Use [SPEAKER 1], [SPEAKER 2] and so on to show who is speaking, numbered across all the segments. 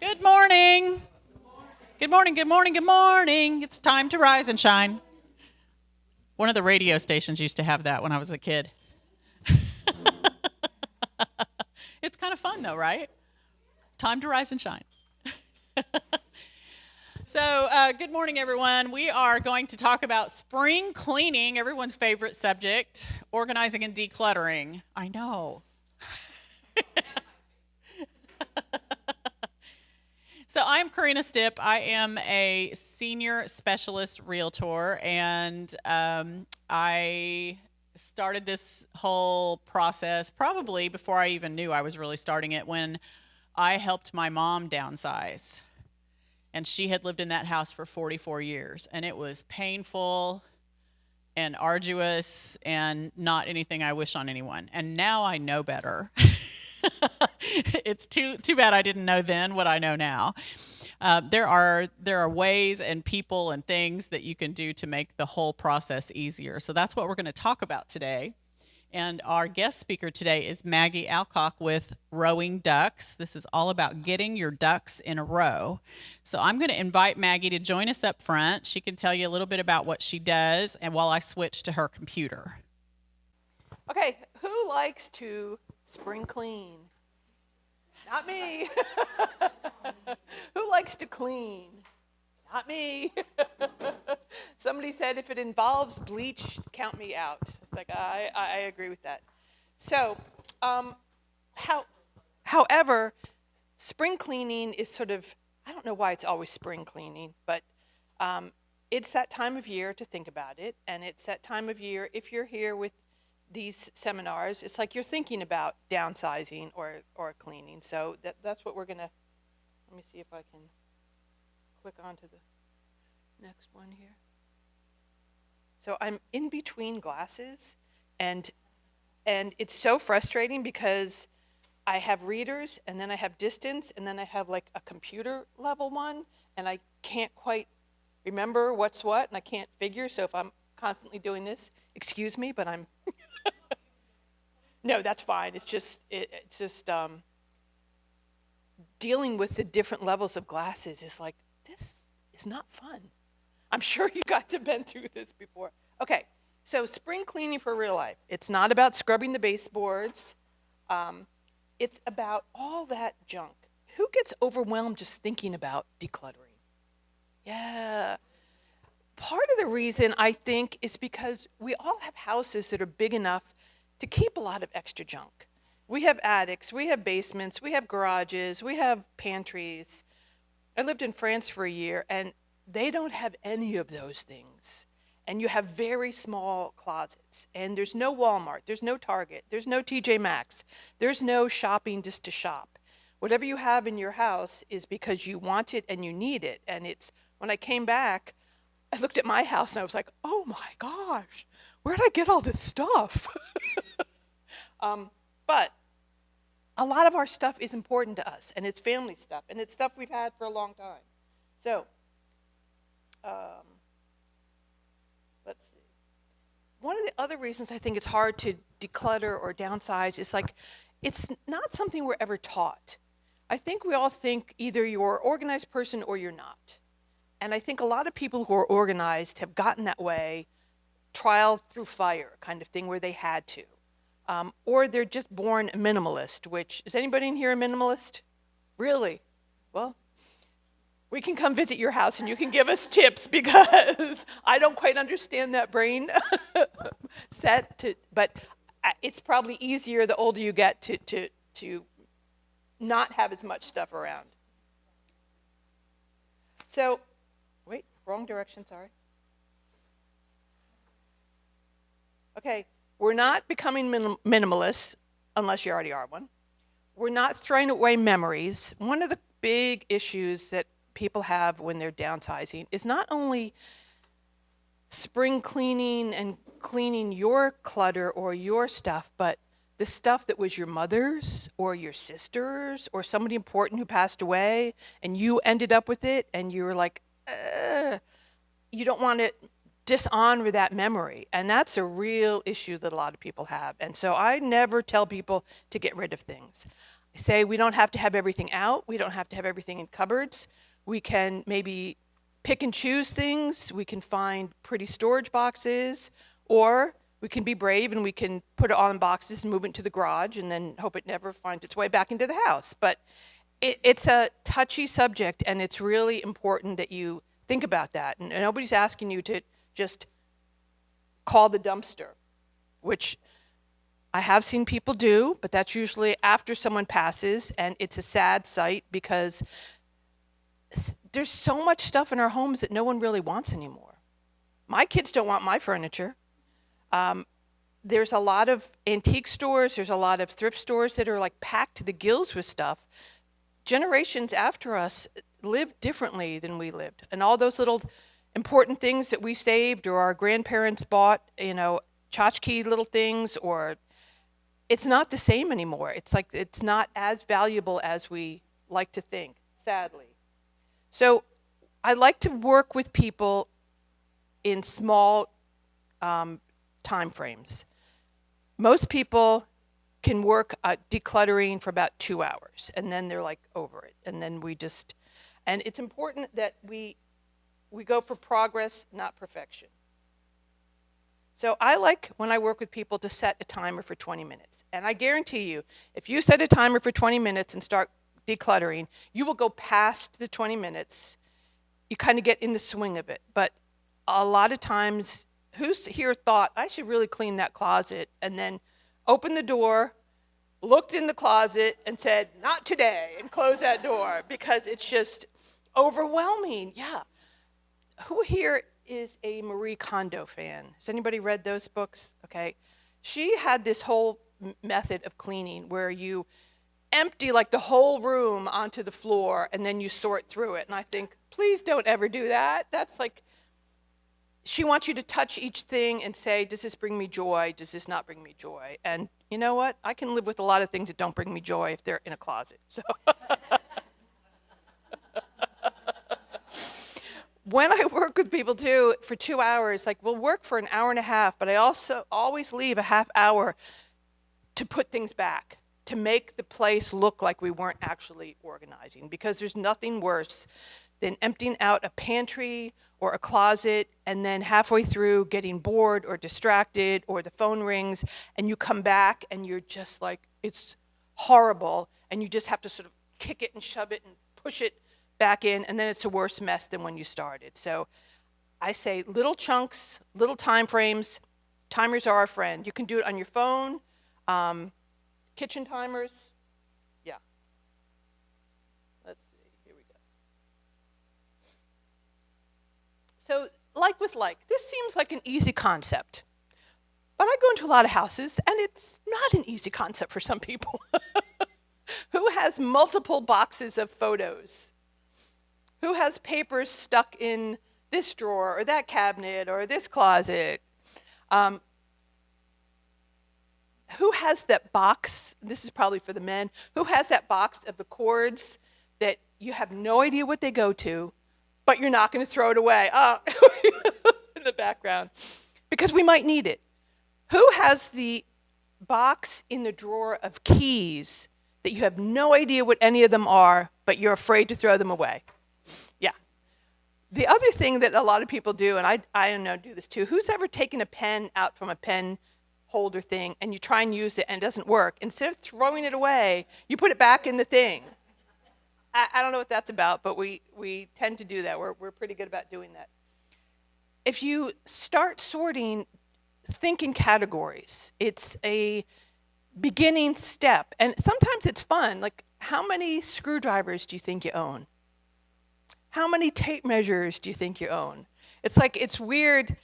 [SPEAKER 1] Good morning. Good morning, good morning, good morning. It's time to rise and shine. One of the radio stations used to have that when I was a kid. It's kind of fun though, right? Time to rise and shine. So, good morning, everyone. We are going to talk about spring cleaning, everyone's favorite subject, organizing and decluttering. I know. So I'm Karena Stipp. I am a senior specialist realtor, and I started this whole process probably before I even knew I was really starting it when I helped my mom downsize. And she had lived in that house for 44 years, and it was painful and arduous and not anything I wish on anyone. And now I know better. It's too bad I didn't know then what I know now. There are ways and people and things that you can do to make the whole process easier. So that's what we're going to talk about today. And our guest speaker today is Maggie Alcock with Rowing Ducks. This is all about getting your ducks in a row. So I'm going to invite Maggie to join us up front. She can tell you a little bit about what she does, and while I switch to her computer.
[SPEAKER 2] Okay, who likes to spring clean? Not me. Who likes to clean? Not me. Somebody said if it involves bleach, count me out. It's like, I agree with that. So, however, spring cleaning is sort of, I don't know why it's always spring cleaning, but it's that time of year to think about it, and it's that time of year, if you're here with these seminars, it's like you're thinking about downsizing or cleaning. So that's what we're going to, let me see if I can click on to the next one here. So I'm in between glasses, and it's so frustrating because I have readers, and then I have distance, and then I have like a computer level one, and I can't quite remember what's what, and I can't figure. So if I'm constantly doing this, excuse me, but I'm no, that's fine. It's just dealing with the different levels of glasses is like, this is not fun. I'm sure you guys have been through this before. Okay, so spring cleaning for real life. It's not about scrubbing the baseboards. It's about all that junk. Who gets overwhelmed just thinking about decluttering? Yeah. Part of the reason I think is because we all have houses that are big enough to keep a lot of extra junk. We have attics, we have basements, we have garages, we have pantries. I lived in France for a year, and they don't have any of those things. And you have very small closets, and there's no Walmart, there's no Target, there's no TJ Maxx, there's no shopping just to shop. Whatever you have in your house is because you want it and you need it. And it's, when I came back, I looked at my house and I was like, oh my gosh, where'd I get all this stuff? But a lot of our stuff is important to us, and it's family stuff, and it's stuff we've had for a long time. So, let's see. One of the other reasons I think it's hard to declutter or downsize is like, it's not something we're ever taught. I think we all think either you're an organized person or you're not. And I think a lot of people who are organized have gotten that way, trial through fire kind of thing, where they had to. Or they're just born a minimalist, which, is anybody in here a minimalist? Really? Well, we can come visit your house and you can give us tips, because I don't quite understand that brain set to, but it's probably easier the older you get to not have as much stuff around. So, wait, wrong direction, sorry. Okay, we're not becoming minimalists, unless you already are one. We're not throwing away memories. One of the big issues that people have when they're downsizing is not only spring cleaning and cleaning your clutter or your stuff, but the stuff that was your mother's or your sister's or somebody important who passed away, and you ended up with it, and you were like, you don't want to dishonor that memory. And that's a real issue that a lot of people have. And so I never tell people to get rid of things. say we don't have to have everything out. We don't have to have everything in cupboards. We can maybe pick and choose things. We can find pretty storage boxes, or we can be brave and we can put it all in boxes and move it to the garage and then hope it never finds its way back into the house. But it's a touchy subject, and it's really important that you think about that. And nobody's asking you to just call the dumpster, which I have seen people do, but that's usually after someone passes, and it's a sad sight because there's so much stuff in our homes that no one really wants anymore. My kids don't want my furniture. There's a lot of antique stores, there's a lot of thrift stores that are like packed to the gills with stuff. Generations after us lived differently than we lived. And all those little important things that we saved or our grandparents bought, tchotchke little things, or it's not the same anymore. It's like it's not as valuable as we like to think, sadly. So I like to work with people in small time frames. Most people can work at decluttering for about 2 hours, and then they're like over it. And then and it's important that we go for progress, not perfection. So I like, when I work with people, to set a timer for 20 minutes. And I guarantee you, if you set a timer for 20 minutes and start decluttering, you will go past the 20 minutes. You kind of get in the swing of it. But a lot of times, who's here thought, I should really clean that closet, and then opened the door, looked in the closet, and said, not today, and closed that door, because it's just overwhelming. Yeah. Who here is a Marie Kondo fan? Has anybody read those books? Okay. She had this whole method of cleaning where you empty like the whole room onto the floor and then you sort through it. And I think, please don't ever do that. That's like, she wants you to touch each thing and say, does this bring me joy? Does this not bring me joy? And you know what? I can live with a lot of things that don't bring me joy if they're in a closet. So when I work with people too for 2 hours, like we'll work for an hour and a half, but I also always leave a half hour to put things back, to make the place look like we weren't actually organizing, because there's nothing worse than emptying out a pantry or a closet and then halfway through getting bored or distracted or the phone rings and you come back and you're just like, it's horrible, and you just have to sort of kick it and shove it and push it back in, and then it's a worse mess than when you started. So I say little chunks, little time frames. Timers are our friend. You can do it on your phone, kitchen timers. Yeah. Let's see, here we go. So like with like, this seems like an easy concept, but I go into a lot of houses and it's not an easy concept for some people. Who has multiple boxes of photos? Who has papers stuck in this drawer or that cabinet or this closet? Who has that box? This is probably for the men. Who has that box of the cords that you have no idea what they go to, but you're not going to throw it away? Oh, in the background, because we might need it. Who has the box in the drawer of keys that you have no idea what any of them are, but you're afraid to throw them away? Yeah. The other thing that a lot of people do, and I don't know, do this too, who's ever taken a pen out from a pen holder thing and you try and use it and it doesn't work? Instead of throwing it away, you put it back in the thing. I don't know what that's about, but we tend to do that. We're pretty good about doing that. If you start sorting, think in categories. It's a beginning step, and sometimes it's fun. Like, how many screwdrivers do you think you own? How many tape measures do you think you own? It's like, it's weird.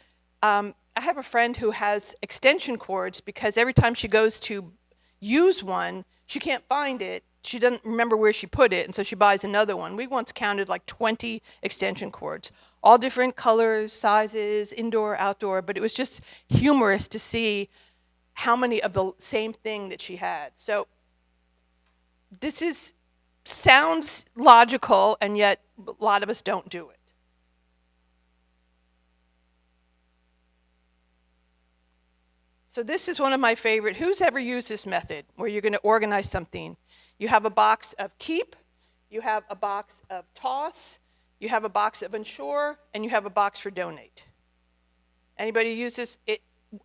[SPEAKER 2] I have a friend who has extension cords because every time she goes to use one, she can't find it. She doesn't remember where she put it, and so she buys another one. We once counted like 20 extension cords, all different colors, sizes, indoor, outdoor, but it was just humorous to see how many of the same thing that she had. So this sounds logical, and yet a lot of us don't do it. So this is one of my favorite. Who's ever used this method where you're going to organize something? You have a box of keep, you have a box of toss, you have a box of insure, and you have a box for donate. Anybody use this?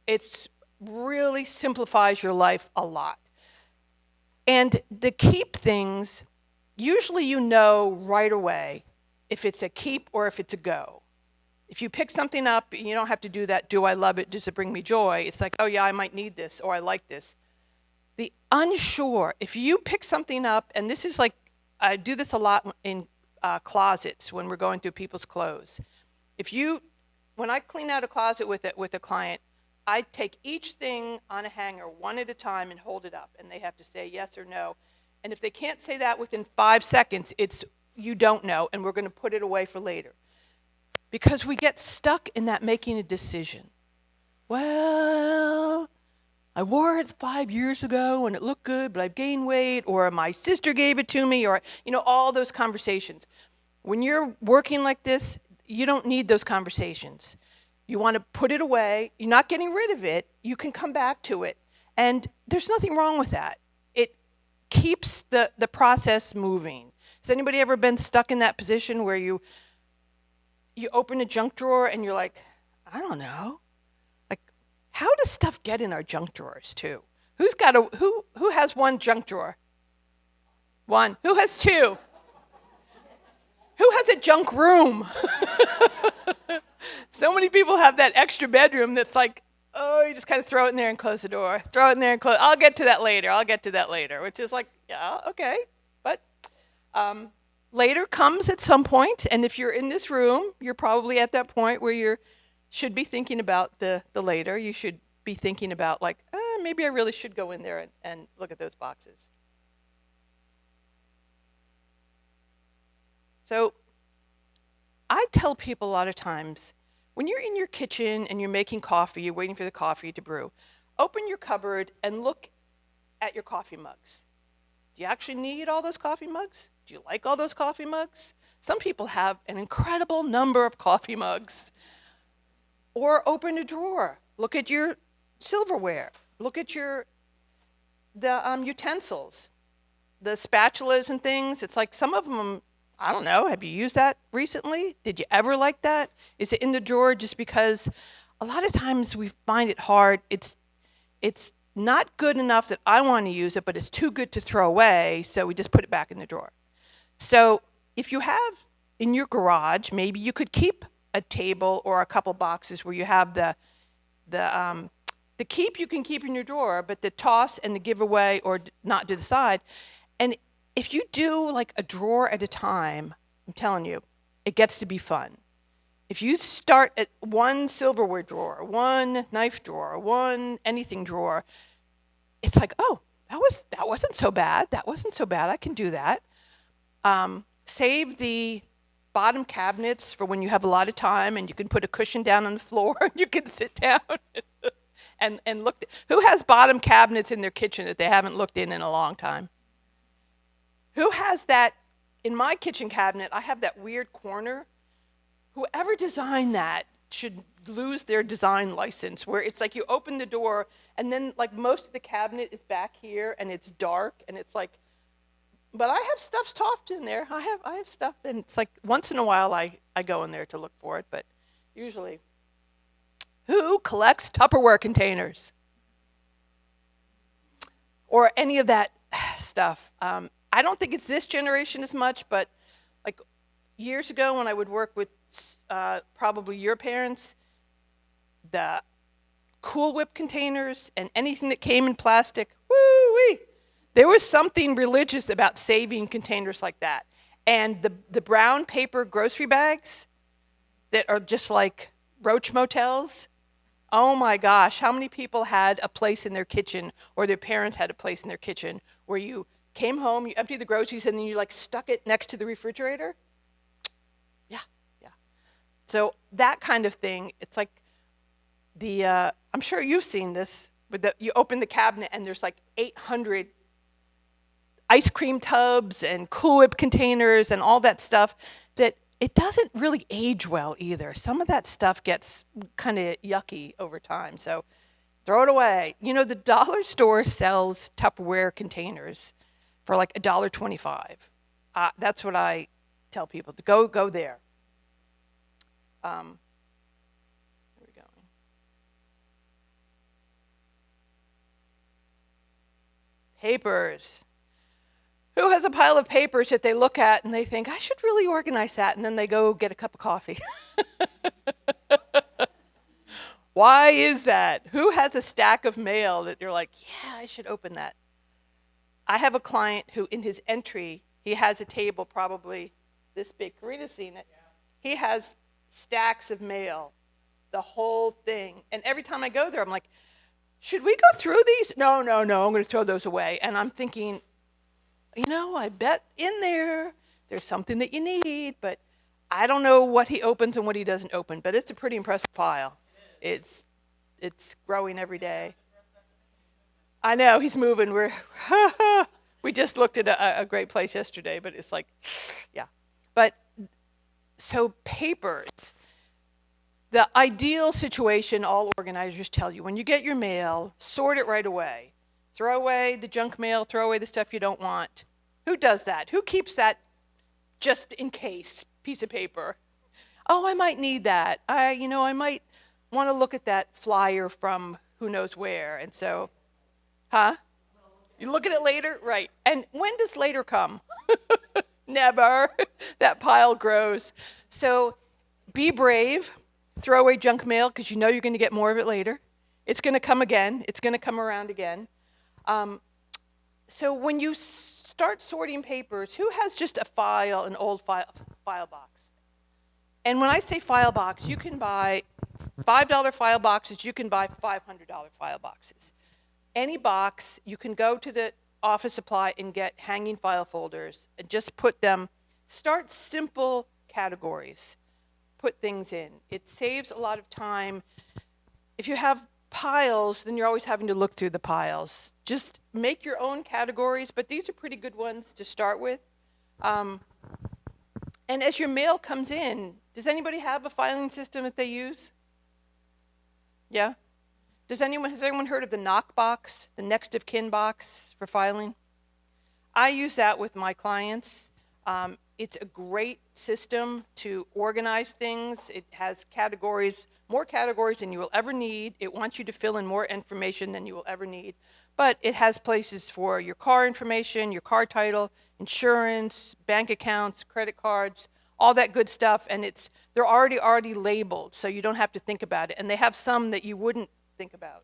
[SPEAKER 2] It's really simplifies your life a lot. And the keep things, usually you know right away if it's a keep or if it's a go. If you pick something up, you don't have to do that, do I love it, does it bring me joy? It's like, oh yeah, I might need this, or I like this. The unsure, if you pick something up, and this is like, I do this a lot in closets when we're going through people's clothes. When I clean out a closet with a client, I take each thing on a hanger one at a time and hold it up, and they have to say yes or no. And if they can't say that within 5 seconds, it's you don't know, and we're going to put it away for later. Because we get stuck in that making a decision. Well, I wore it 5 years ago and it looked good, but I've gained weight, or my sister gave it to me, or all those conversations. When you're working like this, you don't need those conversations. You want to put it away. You're not getting rid of it. You can come back to it. And there's nothing wrong with that. It keeps the process moving. Has anybody ever been stuck in that position where you open a junk drawer and you're like, I don't know. Like, how does stuff get in our junk drawers too? Who has one junk drawer? One. Who has two? Who has a junk room? So many people have that extra bedroom that's like, oh, you just kind of throw it in there and close the door. Throw it in there and close. I'll get to that later. Which is like, yeah, okay. But later comes at some point, and if you're in this room, you're probably at that point where you should be thinking about the later. You should be thinking about like, maybe I really should go in there and look at those boxes. So I tell people a lot of times, when you're in your kitchen and you're making coffee, you're waiting for the coffee to brew, open your cupboard and look at your coffee mugs. Do you actually need all those coffee mugs? Do you like all those coffee mugs? Some people have an incredible number of coffee mugs. Or open a drawer. Look at your silverware. Look at the utensils, the spatulas and things. It's like some of them, I don't know, have you used that recently? Did you ever like that? Is it in the drawer just because a lot of times we find it hard. It's not good enough that I want to use it, but it's too good to throw away, so we just put it back in the drawer. So if you have in your garage, maybe you could keep a table or a couple boxes where you have the keep you can keep in your drawer, but the toss and the giveaway or not to decide. And if you do like a drawer at a time, I'm telling you, it gets to be fun. If you start at one silverware drawer, one knife drawer, one anything drawer, it's like, oh, that wasn't so bad. That wasn't so bad. I can do that. Save the bottom cabinets for when you have a lot of time and you can put a cushion down on the floor and you can sit down and look. Who has bottom cabinets in their kitchen that they haven't looked in a long time? Who has that? In my kitchen cabinet, I have that weird corner. Whoever designed that should lose their design license, where it's like you open the door and then like most of the cabinet is back here and it's dark and it's like, but I have stuff stuffed in there. I have stuff, and it's like once in a while I go in there to look for it, but usually. Who collects Tupperware containers? Or any of that stuff. I don't think it's this generation as much, but like years ago when I would work with probably your parents, the Cool Whip containers and anything that came in plastic, woo-wee. There was something religious about saving containers like that. And the brown paper grocery bags that are just like roach motels, oh my gosh, how many people had a place in their kitchen, or their parents had a place in their kitchen, where you came home, you emptied the groceries, and then you like stuck it next to the refrigerator? Yeah. So that kind of thing, it's like I'm sure you've seen this, but you open the cabinet and there's like 800 ice cream tubs and Cool Whip containers and all that stuff that it doesn't really age well either. Some of that stuff gets kind of yucky over time, so throw it away. The dollar store sells Tupperware containers for like $1.25. That's what I tell people to go there. Where are we going? Papers. Who has a pile of papers that they look at and they think, I should really organize that, and then they go get a cup of coffee? Why is that? Who has a stack of mail that you're like, yeah, I should open that? I have a client who, in his entry, he has a table probably this big. Karena's seen it. Yeah. He has stacks of mail, the whole thing. And every time I go there, I'm like, should we go through these? No, I'm going to throw those away. And I'm thinking, I bet in there's something that you need, but I don't know what he opens and what he doesn't open. But it's a pretty impressive pile. It's growing every day. I know, he's moving. We just looked at a great place yesterday, but it's like, yeah. But so papers, the ideal situation, all organizers tell you, when you get your mail, sort it right away. Throw away the junk mail, throw away the stuff you don't want. Who does that? Who keeps that just in case piece of paper? Oh, I might need that. I might want to look at that flyer from who knows where. And so, you look at it later? Right. And when does later come? Never. That pile grows. So be brave. Throw away junk mail because you know you're going to get more of it later. It's going to come again. It's going to come around again. So when you start sorting papers, who has just an old file box? And when I say file box, you can buy $5 file boxes, you can buy $500 file boxes. Any box, you can go to the office supply and get hanging file folders and just put them, start simple categories, put things in. It saves a lot of time. If you have piles, then you're always having to look through the piles. Just make your own categories, but these are pretty good ones to start with. And as your mail comes in, does anybody have a filing system that they use? Yeah? Has anyone heard of the knock box, the next of kin box for filing? I use that with my clients. It's a great system to organize things. It has categories, more categories than you will ever need. It wants you to fill in more information than you will ever need. But it has places for your car information, your car title, insurance, bank accounts, credit cards, all that good stuff. And they're already labeled, so you don't have to think about it. And they have some that you wouldn't think about.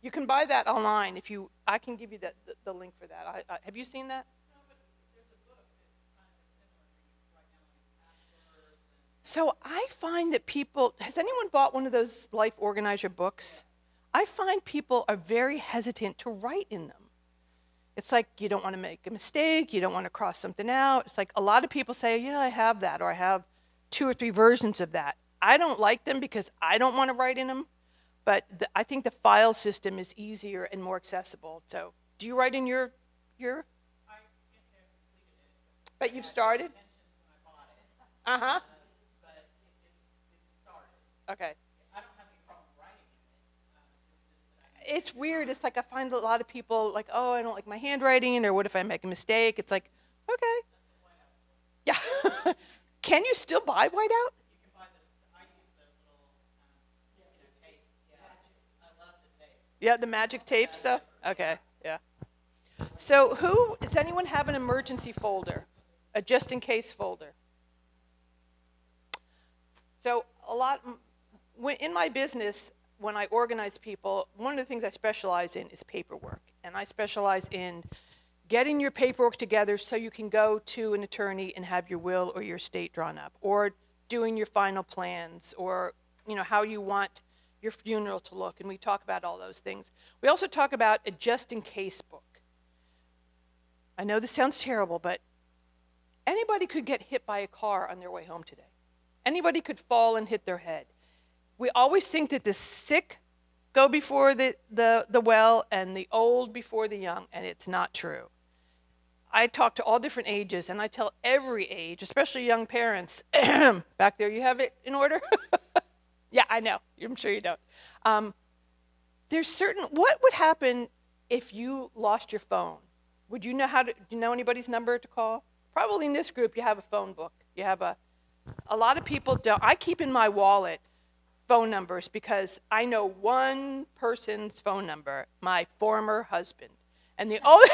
[SPEAKER 2] You can buy that online. I can give you the link for that. Have you seen that? No, but there's a book that's kind of similar. So I find that has anyone bought one of those Life Organizer books? I find people are very hesitant to write in them. It's like you don't want to make a mistake, you don't want to cross something out. It's like a lot of people say, yeah, I have that, or I have 2 or 3 versions of that. I don't like them because I don't want to write in them, but I think the file system is easier and more accessible. So do you write in your? I can't say I've completed it. But you've started? When I bought it. Uh-huh. But it started. Okay. I don't have any problem writing in it. It's weird. It's like I find a lot of people like, oh, I don't like my handwriting, or what if I make a mistake? It's like, okay. Yeah. Can you still buy whiteout? You can buy this. I use the little tape. Yeah. I love the tape. Yeah, the magic tape stuff? Okay, yeah. So does anyone have an emergency folder? A just-in-case folder? So in my business, when I organize people, one of the things I specialize in is paperwork. And I specialize in getting your paperwork together so you can go to an attorney and have your will or your estate drawn up, or doing your final plans, or how you want your funeral to look. And we talk about all those things. We also talk about a just-in-case book. I know this sounds terrible, but anybody could get hit by a car on their way home today. Anybody could fall and hit their head. We always think that the sick go before the well and the old before the young, and it's not true. I talk to all different ages, and I tell every age, especially young parents, back there, you have it in order? Yeah, I know. I'm sure you don't. What would happen if you lost your phone? Would you know do you know anybody's number to call? Probably in this group you have a phone book. You have a lot of people don't. I keep in my wallet phone numbers because I know one person's phone number, my former husband. And the only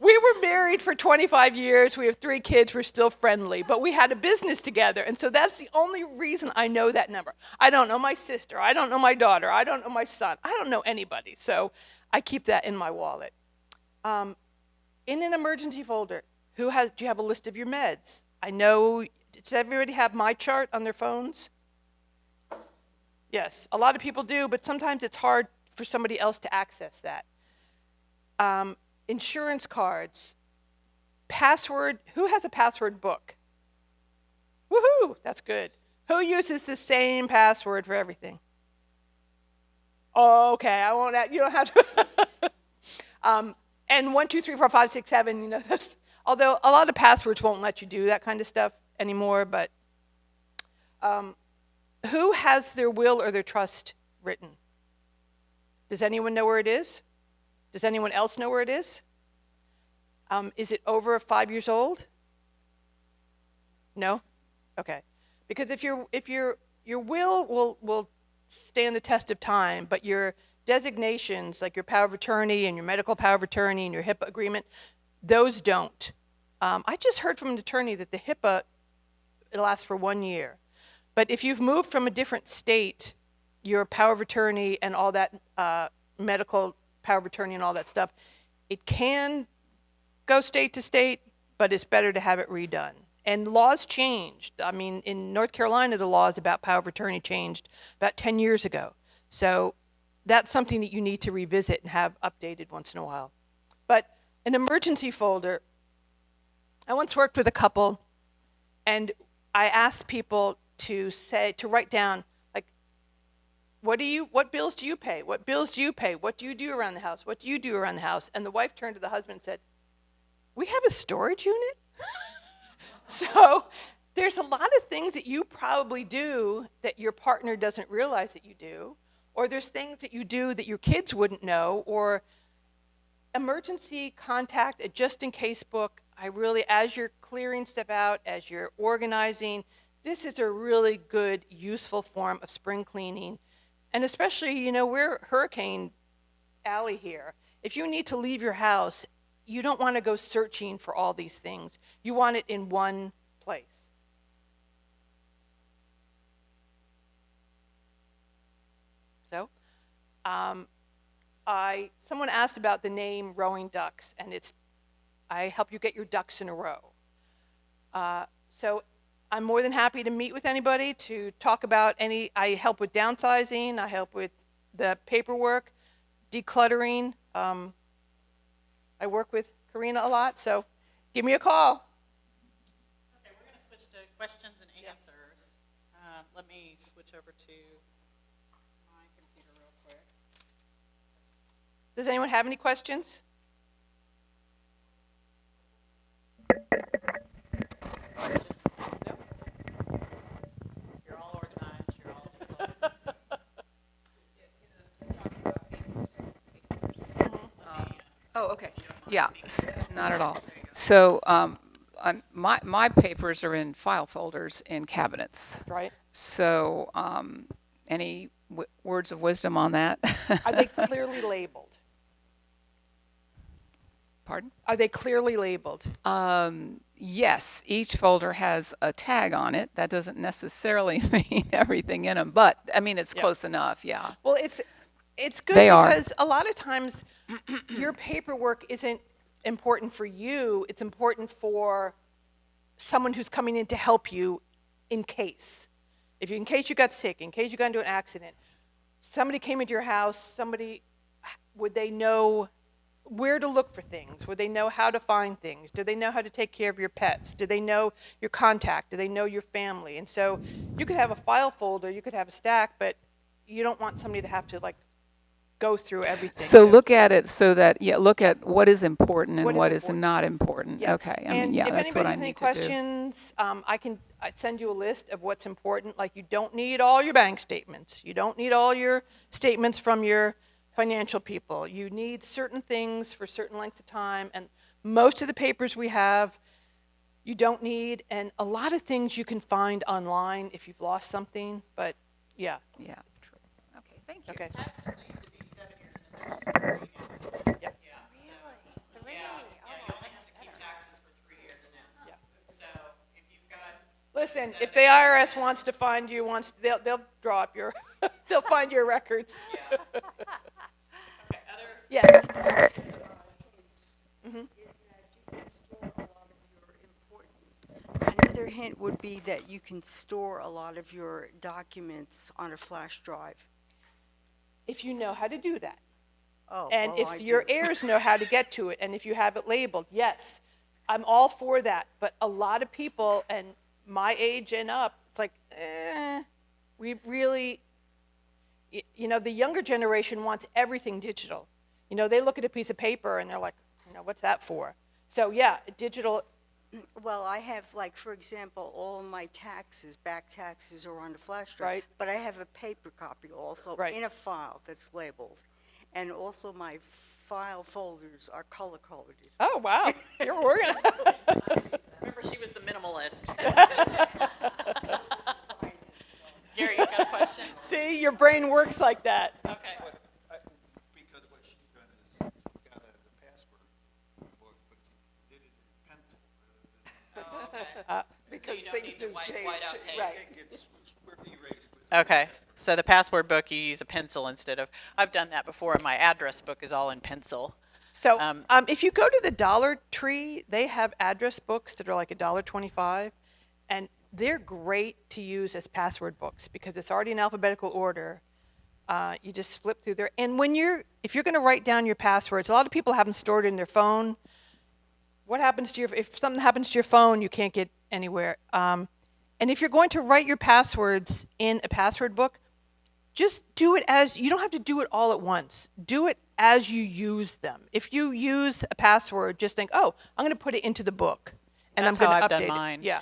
[SPEAKER 2] we were married for 25 years. We have 3 kids. We're still friendly. But we had a business together. And so that's the only reason I know that number. I don't know my sister. I don't know my daughter. I don't know my son. I don't know anybody. So I keep that in my wallet. In an emergency folder, do you have a list of your meds? I know, does everybody have my chart on their phones? Yes, a lot of people do, but sometimes it's hard for somebody else to access that. Insurance cards, password. Who has a password book? Woohoo, that's good. Who uses the same password for everything? Oh, okay, I won't. You don't have to. And 1, 2, 3, 4, 5, 6, 7. You know, that's. Although a lot of passwords won't let you do that kind of stuff anymore. But who has their will or their trust written? Does anyone know where it is? Does anyone else know where it is? Is it over 5 years old? No? Okay. Because if your will stand the test of time, but your designations, like your power of attorney and your medical power of attorney and your HIPAA agreement, those don't. I just heard from an attorney that the HIPAA, it lasts for 1 year. But if you've moved from a different state, your power of attorney and all that medical power of attorney and all that stuff, it can go state to state, but it's better to have it redone. And laws changed. I mean, in North Carolina, the laws about power of attorney changed about 10 years ago. So that's something that you need to revisit and have updated once in a while. But an emergency folder, I once worked with a couple, and I asked people to write down, like, what bills do you pay? What bills do you pay? What do you do around the house? What do you do around the house? And the wife turned to the husband and said, we have a storage unit? So there's a lot of things that you probably do that your partner doesn't realize that you do, or there's things that you do that your kids wouldn't know, or emergency contact, a just-in-case book. As you're clearing stuff out, as you're organizing, this is a really good, useful form of spring cleaning. And especially, you know, we're Hurricane Alley here. If you need to leave your house, you don't want to go searching for all these things. You want it in one place. So, someone asked about the name Rowing Ducks, and I help you get your ducks in a row. So I'm more than happy to meet with anybody to talk about I help with downsizing, I help with the paperwork, decluttering. I work with Karena a lot, so give me a call.
[SPEAKER 1] Okay, we're going to switch to questions and answers. Let me switch over to my computer real quick.
[SPEAKER 2] Does anyone have any questions?
[SPEAKER 1] Questions? No? You're all organized. You're all decluttered.
[SPEAKER 3] Oh, okay. Yeah, not at all. So my papers are in file folders in cabinets.
[SPEAKER 2] Right.
[SPEAKER 3] So any words of wisdom on that?
[SPEAKER 2] Are they clearly labeled?
[SPEAKER 3] Pardon?
[SPEAKER 2] Are they clearly labeled?
[SPEAKER 3] Yes, each folder has a tag on it. That doesn't necessarily mean everything in them, but I mean it's close enough. Yeah.
[SPEAKER 2] Well, it's good
[SPEAKER 3] They are.
[SPEAKER 2] because a lot of times your paperwork isn't important for you. It's important for someone who's coming in to help you in case you got sick, in case you got into an accident, somebody came into your house, would they know where to look for things? Would they know how to find things? Do they know how to take care of your pets? Do they know your contact? Do they know your family? And so you could have a file folder, you could have a stack, but you don't want somebody to have to go through everything.
[SPEAKER 3] So look at it so that, look at what is important and what is
[SPEAKER 2] important.
[SPEAKER 3] not important.
[SPEAKER 2] Yes.
[SPEAKER 3] Okay,
[SPEAKER 2] And if
[SPEAKER 3] that's what
[SPEAKER 2] anybody
[SPEAKER 3] I
[SPEAKER 2] has any
[SPEAKER 3] need to do.
[SPEAKER 2] questions, I'd send you a list of what's important. Like, you don't need all your bank statements. You don't need all your statements from your financial people. You need certain things for certain lengths of time, and most of the papers we have, you don't need, and a lot of things you can find online if you've lost something, but yeah.
[SPEAKER 3] Yeah, true. Okay, thank you.
[SPEAKER 2] Okay.
[SPEAKER 1] Taxes used to be 7 years and it's actually 3 now.
[SPEAKER 2] Yep.
[SPEAKER 1] Yeah, so, yeah, you'll have to keep taxes for 3 years now.
[SPEAKER 2] Yeah.
[SPEAKER 1] So if you've got.
[SPEAKER 2] Listen, if the IRS wants to find you, they'll draw up your, they'll find your records.
[SPEAKER 1] Yeah. Okay, other.
[SPEAKER 2] Yes.
[SPEAKER 4] Another hint would be that you can store a lot of your documents on a flash drive.
[SPEAKER 2] If you know how to do that.
[SPEAKER 4] Oh,
[SPEAKER 2] And
[SPEAKER 4] well, I
[SPEAKER 2] if your
[SPEAKER 4] do.
[SPEAKER 2] heirs know how to get to it, and if you have it labeled, yes, I'm all for that. But a lot of people, and my age and up, it's like, we really, the younger generation wants everything digital. They look at a piece of paper and they're like, what's that for? So yeah, digital.
[SPEAKER 4] Well, I have, like, for example, all my taxes, back taxes are on the flash drive.
[SPEAKER 2] Right.
[SPEAKER 4] But I have a paper copy also
[SPEAKER 2] Right.
[SPEAKER 4] in a file that's labeled. And also my file folders are color-coded.
[SPEAKER 2] Oh, wow, you're organized.
[SPEAKER 1] Remember, she was the minimalist. Gary, you got a question?
[SPEAKER 2] See, your brain works like that.
[SPEAKER 1] Okay.
[SPEAKER 5] Because what she's done is got the password book, but she did it in pencil rather than.
[SPEAKER 1] Oh, okay.
[SPEAKER 4] Because
[SPEAKER 1] So you don't
[SPEAKER 4] things
[SPEAKER 1] need to
[SPEAKER 4] have
[SPEAKER 1] white out
[SPEAKER 4] changed,
[SPEAKER 1] tape.
[SPEAKER 4] right.
[SPEAKER 5] It gets erased. But
[SPEAKER 1] Okay, so the password book, you use a pencil instead of, I've done that before, and my address book is all in pencil.
[SPEAKER 2] So if you go to the Dollar Tree, they have address books that are like $1.25, and they're great to use as password books because it's already in alphabetical order. You just flip through there, and if you're going to write down your passwords, a lot of people have them stored in their phone. What happens to if something happens to your phone, you can't get anywhere. And if you're going to write your passwords in a password book, just do it you don't have to do it all at once. Do it as you use them. If you use a password, just think, oh, I'm going to put it into the book. And
[SPEAKER 1] That's
[SPEAKER 2] I'm going
[SPEAKER 1] how
[SPEAKER 2] to
[SPEAKER 1] I've
[SPEAKER 2] update
[SPEAKER 1] done mine.
[SPEAKER 2] it. Yeah.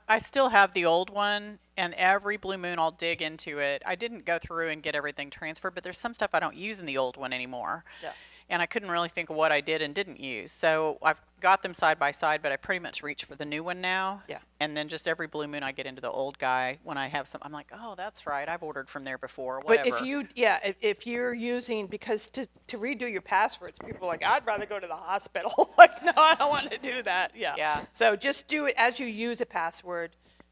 [SPEAKER 1] I still have the old one, and every blue moon I'll dig into it. I didn't go through and get everything transferred, but there's some stuff I don't use in the old one anymore.
[SPEAKER 2] Yeah.
[SPEAKER 1] And I couldn't really think of what I did and didn't use. So I've got them side by side, but I pretty much reach for the new one now.
[SPEAKER 2] Yeah.
[SPEAKER 1] And then just every blue moon I get into the old guy when I have some, I'm like, oh, that's right. I've ordered from there before,
[SPEAKER 2] But
[SPEAKER 1] whatever.
[SPEAKER 2] if you're using, because to redo your passwords, people are like, I'd rather go to the hospital. Like, no, I don't want to do that. Yeah.
[SPEAKER 1] Yeah.
[SPEAKER 2] So just do it as you use a password.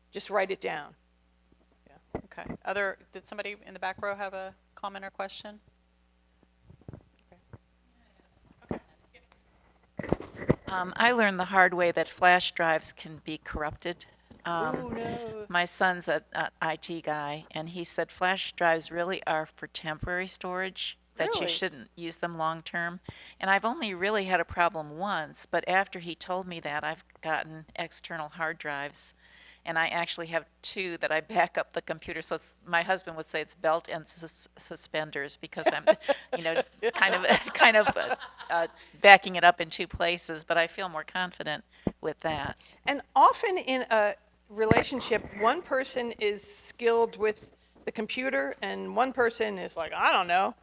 [SPEAKER 2] Just write it down.
[SPEAKER 1] Okay. Did somebody in the back row have a comment or question?
[SPEAKER 6] I learned the hard way that flash drives can be corrupted.
[SPEAKER 2] Oh, no.
[SPEAKER 6] My son's an IT guy, and he said flash drives really are for temporary storage, that
[SPEAKER 2] Really?
[SPEAKER 6] you shouldn't use them long term. And I've only really had a problem once, but after he told me that, I've gotten external hard drives. And I actually have 2 that I back up the computer. So my husband would say it's belt and suspenders because I'm, kind of backing it up in 2 places. But I feel more confident with that.
[SPEAKER 2] And often in a relationship, one person is skilled with the computer and one person is like, I don't know,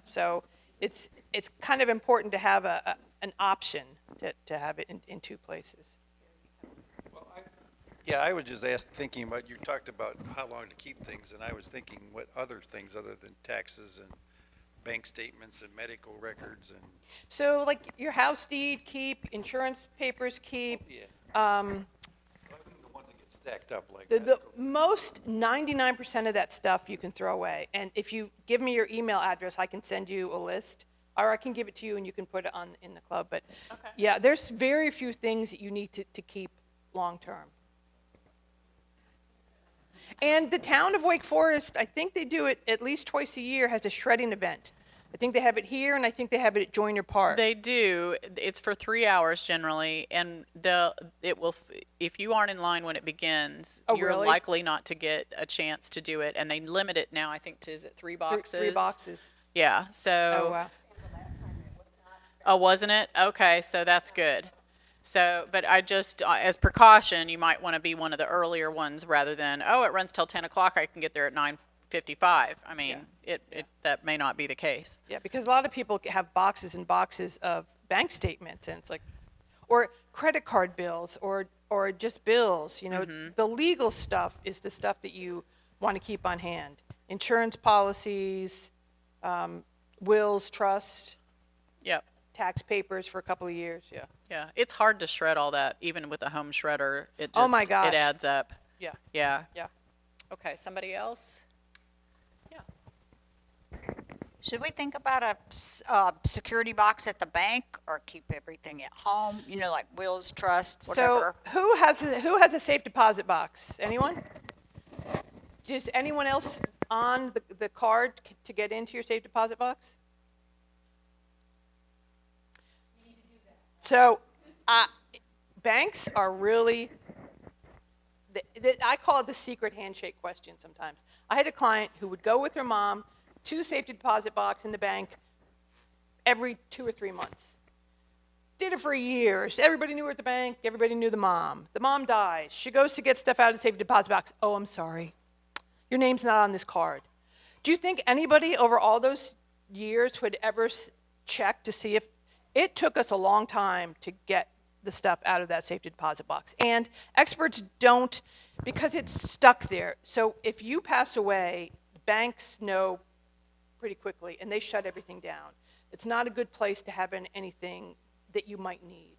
[SPEAKER 2] So it's kind of important to have an option to have it in 2 places.
[SPEAKER 5] yeah, I was just thinking about, you talked about how long to keep things, and I was thinking what other things other than taxes and bank statements and medical records and.
[SPEAKER 2] So like your house deed, keep, insurance papers, keep.
[SPEAKER 5] Yeah.
[SPEAKER 2] Um,
[SPEAKER 5] I think the ones that get stacked up like
[SPEAKER 2] the
[SPEAKER 5] that.
[SPEAKER 2] most 99% of that stuff you can throw away. And if you give me your email address, I can send you a list, or I can give it to you and you can put it in the club. But
[SPEAKER 1] Okay.
[SPEAKER 2] yeah, there's very few things that you need to keep long term. And the town of Wake Forest, I think they do it at least twice a year, has a shredding event. I think they have it here, and I think they have it at Joyner Park.
[SPEAKER 1] They do. It's for 3 hours generally, and if you aren't in line when it begins,
[SPEAKER 2] Oh,
[SPEAKER 1] you're
[SPEAKER 2] really?
[SPEAKER 1] likely not to get a chance to do it. And they limit it now, I think, to is it 3 boxes?
[SPEAKER 2] 3 boxes.
[SPEAKER 1] Yeah.
[SPEAKER 2] Oh,
[SPEAKER 1] So.
[SPEAKER 2] wow.
[SPEAKER 1] Oh, wasn't it? Okay, so that's good. So, but I just, as precaution, you might want to be one of the earlier ones rather than, oh, it runs till 10 o'clock. I can get there at 55. I mean, that may not be the case.
[SPEAKER 2] Yeah, because a lot of people have boxes and boxes of bank statements, and it's like, or credit card bills, or just bills. You know, the legal stuff is the stuff that you want to keep on hand. Insurance policies, wills, trust,
[SPEAKER 1] Yep.
[SPEAKER 2] tax papers for a couple of years. Yeah.
[SPEAKER 1] Yeah. It's hard to shred all that, even with a home shredder. It just,
[SPEAKER 2] Oh my gosh.
[SPEAKER 1] it adds up.
[SPEAKER 2] Yeah.
[SPEAKER 1] Yeah.
[SPEAKER 2] Yeah.
[SPEAKER 1] Okay. Somebody else? Yeah.
[SPEAKER 7] Should we think about a security box at the bank or keep everything at home? You know, like wills, trust, whatever.
[SPEAKER 2] So who has a safe deposit box? Anyone? Does anyone else on the card to get into your safe deposit box? So banks are really, I call it the secret handshake question sometimes. I had a client who would go with her mom to the safety deposit box in the bank every 2 or 3 months. Did it for years. Everybody knew her at the bank. Everybody knew the mom. The mom dies. She goes to get stuff out of the safety deposit box. Oh, I'm sorry. Your name's not on this card. Do you think anybody over all those years would ever check to see if it took us a long time to get the stuff out of that safety deposit box? And experts don't, because it's stuck there. So if you pass away, banks know pretty quickly, and they shut everything down. It's not a good place to have anything that you might need,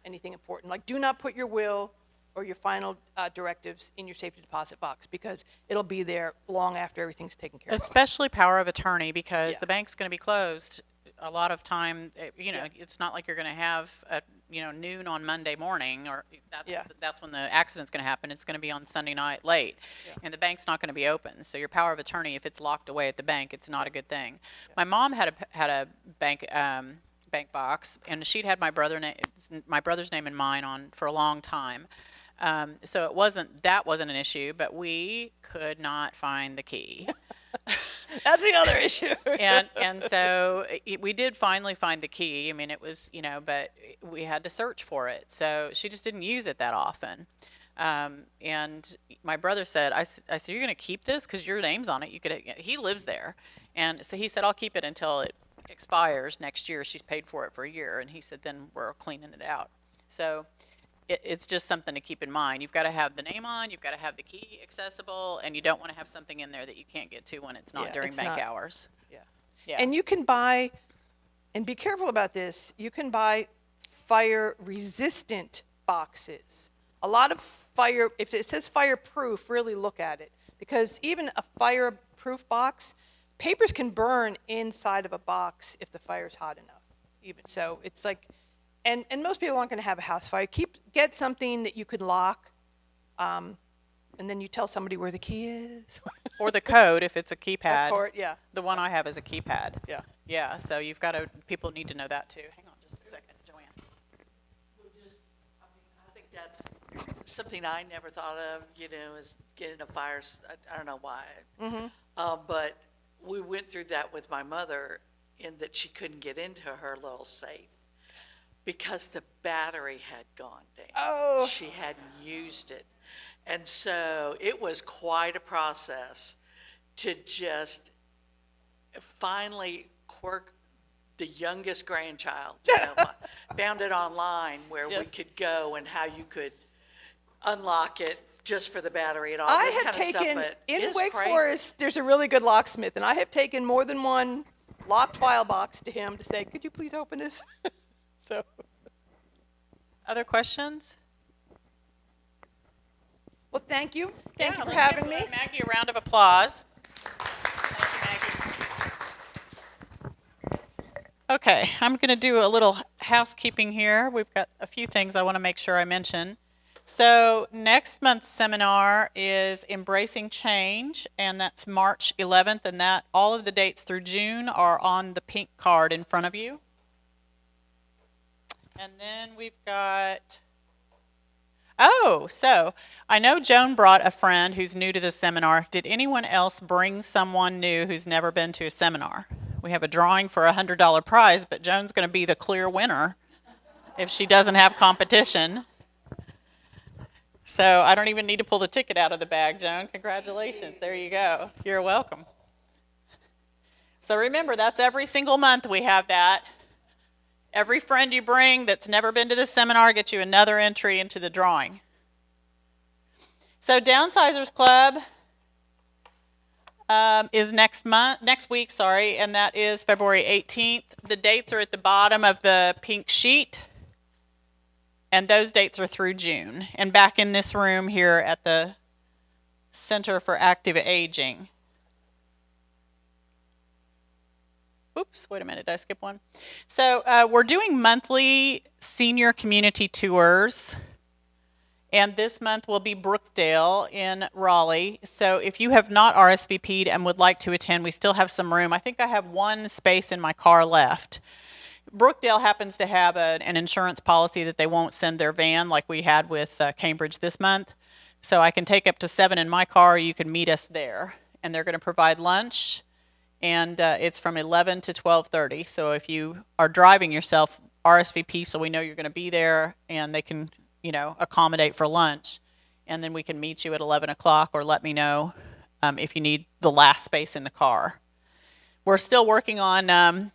[SPEAKER 2] anything important. Like, do not put your will or your final directives in your safety deposit box, because it'll be there long after everything's taken care of.
[SPEAKER 1] Especially power of attorney, because
[SPEAKER 2] Yeah.
[SPEAKER 1] the bank's going to be closed a lot of time. You know,
[SPEAKER 2] Yeah.
[SPEAKER 1] it's not like you're going to have noon on Monday morning, or
[SPEAKER 2] Yeah.
[SPEAKER 1] that's when the accident's going to happen. It's going to be on Sunday night late, and the bank's not going to be open. So your power of attorney, if it's locked away at the bank, it's not a good thing. My mom had a bank box, and she'd had my brother's name and mine on for a long time. So that wasn't an issue, but we could not find the key.
[SPEAKER 2] That's the other issue.
[SPEAKER 1] and so we did finally find the key. I mean, it was, but we had to search for it. So she just didn't use it that often. And my brother said, I said, you're going to keep this because your name's on it. He lives there. And so he said, I'll keep it until it expires next year. She's paid for it for a year. And he said, then we're cleaning it out. So it's just something to keep in mind. You've got to have the name on, you've got to have the key accessible, and you don't want to have something in there that you can't get to when it's not during bank hours.
[SPEAKER 2] Yeah.
[SPEAKER 1] Yeah.
[SPEAKER 2] And you can buy, and be careful about this, you can buy fire-resistant boxes. A lot of if it says fireproof, really look at it. Because even a fireproof box, papers can burn inside of a box if the fire's hot enough. Even so, it's like, and most people aren't going to have a house fire. Get something that you could lock, and then you tell somebody where the key is.
[SPEAKER 1] Or the code if it's a keypad.
[SPEAKER 2] Yeah.
[SPEAKER 1] The one I have is a keypad.
[SPEAKER 2] Yeah.
[SPEAKER 1] Yeah, so people need to know that too. Hang on just a second, Joanne.
[SPEAKER 8] I think that's something I never thought of, is getting a fire, I don't know why. But we went through that with my mother in that she couldn't get into her little safe because the battery had gone down.
[SPEAKER 2] Oh.
[SPEAKER 8] She hadn't used it. And so it was quite a process to just finally quirk the youngest grandchild, found it online where we
[SPEAKER 2] Yes.
[SPEAKER 8] could go and how you could unlock it just for the battery and all
[SPEAKER 2] I
[SPEAKER 8] this
[SPEAKER 2] have
[SPEAKER 8] kind of stuff,
[SPEAKER 2] taken,
[SPEAKER 8] but
[SPEAKER 2] in
[SPEAKER 8] it's
[SPEAKER 2] Wake
[SPEAKER 8] crazy.
[SPEAKER 2] Forest, there's a really good locksmith, and I have taken more than one locked file box to him to say, could you please open this? So,
[SPEAKER 1] Other questions?
[SPEAKER 2] well, thank you. Thank you for
[SPEAKER 1] let's
[SPEAKER 2] having
[SPEAKER 1] give,
[SPEAKER 2] me.
[SPEAKER 1] Maggie, a round of applause. Thank you, Maggie. Okay, I'm going to do a little housekeeping here. We've got a few things I want to make sure I mention. So next month's seminar is Embracing Change, and that's March 11th, and that all of the dates through June are on the pink card in front of you. And then we've got, so I know Joan brought a friend who's new to the seminar. Did anyone else bring someone new who's never been to a seminar? We have a drawing for a $100 prize, but Joan's going to be the clear winner if she doesn't have competition. So I don't even need to pull the ticket out of the bag, Joan. Congratulations. There you go. You're welcome. So remember, that's every single month we have that. Every friend you bring that's never been to this seminar gets you another entry into the drawing. So Downsizers Club is next week, and that is February 18th. The dates are at the bottom of the pink sheet, and those dates are through June. And back in this room here at the Center for Active Aging. Oops, wait a minute, did I skip one? So we're doing monthly senior community tours, and this month will be Brookdale in Raleigh. So if you have not RSVP'd and would like to attend, we still have some room. I think I have one space in my car left. Brookdale happens to have an insurance policy that they won't send their van like we had with Cambridge this month. So I can take up to 7 in my car. You can meet us there, and they're going to provide lunch. And it's from 11 to 12:30. So if you are driving yourself, RSVP so we know you're going to be there, and they can, accommodate for lunch. And then we can meet you at 11 o'clock, or let me know if you need the last space in the car. We're still working on,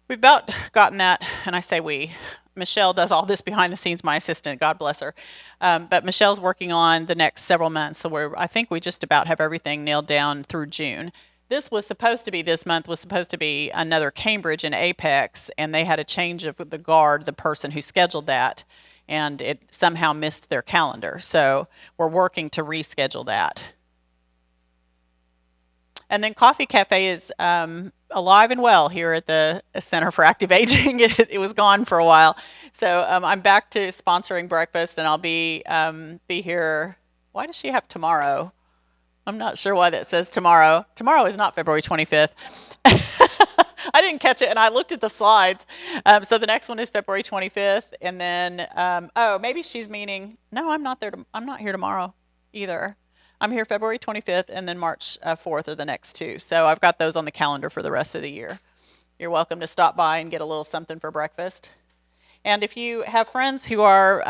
[SPEAKER 1] we've about gotten that, and I say we. Michelle does all this behind the scenes, my assistant, God bless her. But Michelle's working on the next several months. So I think we just about have everything nailed down through June. This month was supposed to be another Cambridge and Apex, and they had a change of the guard, the person who scheduled that, and it somehow missed their calendar. So we're working to reschedule that. And then Coffee Cafe is alive and well here at the Center for Active Aging. It was gone for a while. So I'm back to sponsoring breakfast, and I'll be here. Why does she have tomorrow? I'm not sure why that says tomorrow. Tomorrow is not February 25th. I didn't catch it, and I looked at the slides. So the next one is February 25th, and then maybe she's meaning no. I'm not there. I'm not here tomorrow either. I'm here February 25th, and then March 4th are the next two. So I've got those on the calendar for the rest of the year. You're welcome to stop by and get a little something for breakfast. And if you have friends who are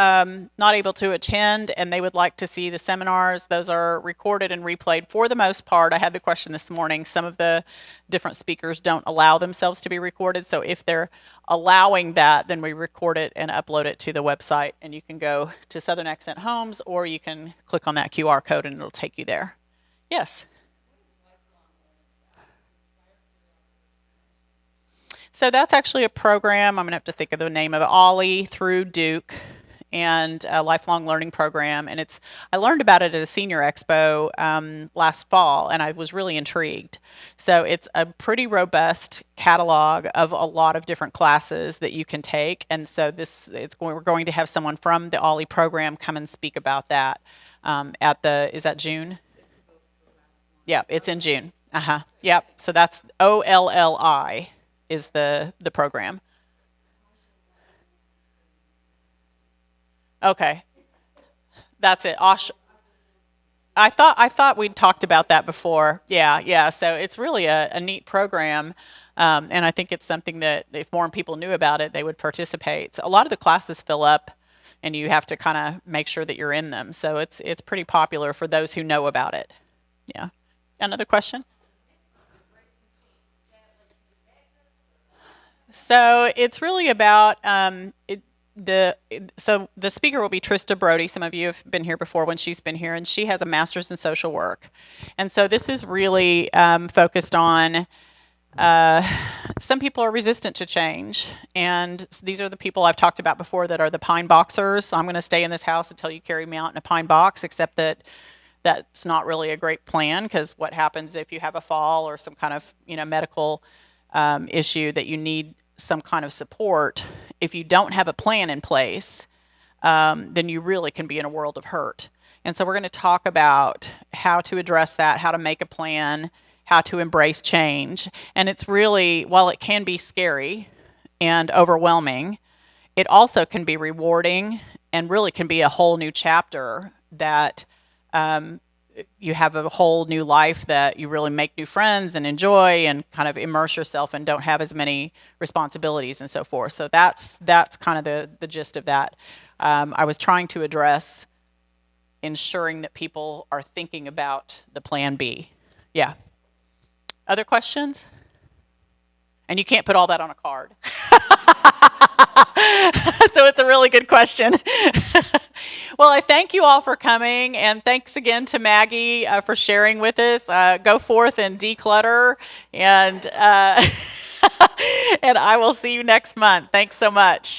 [SPEAKER 1] not able to attend and they would like to see the seminars, those are recorded and replayed for the most part. I had the question this morning. Some of the different speakers don't allow themselves to be recorded. So if they're allowing that, then we record it and upload it to the website. And you can go to Southern Accent Homes, or you can click on that QR code and it'll take you there. Yes? So that's actually a program, I'm going to have to think of the name of it, Ollie through Duke, and a lifelong learning program. And I learned about it at a senior expo last fall, and I was really intrigued. So it's a pretty robust catalog of a lot of different classes that you can take. And so we're going to have someone from the Ollie program come and speak about that is that June? Yeah, it's in June. Yep. So that's OLLI. Is the program. Okay. That's it. I thought we'd talked about that before. Yeah. So it's really a neat program. And I think it's something that if more people knew about it, they would participate. So a lot of the classes fill up, and you have to kind of make sure that you're in them. So it's pretty popular for those who know about it. Yeah. Another question? So it's really about the speaker will be Trista Brody. Some of you have been here before when she's been here, and she has a master's in social work. And so this is really focused on some people are resistant to change, and these are the people I've talked about before that are the pine boxers. I'm going to stay in this house until you carry me out in a pine box, except that that's not really a great plan, because what happens if you have a fall or some kind of medical issue that you need some kind of support? If you don't have a plan in place, then you really can be in a world of hurt. And so we're going to talk about how to address that, how to make a plan, how to embrace change. And it's really, while it can be scary and overwhelming, it also can be rewarding and really can be a whole new chapter that you have a whole new life, that you really make new friends and enjoy and kind of immerse yourself and don't have as many responsibilities and so forth. So that's kind of the gist of that. I was trying to address ensuring that people are thinking about the plan B. Yeah. Other questions? And you can't put all that on a card. So it's a really good question. Well, I thank you all for coming, and thanks again to Maggie for sharing with us. Go forth and declutter, and and I will see you next month. Thanks so much.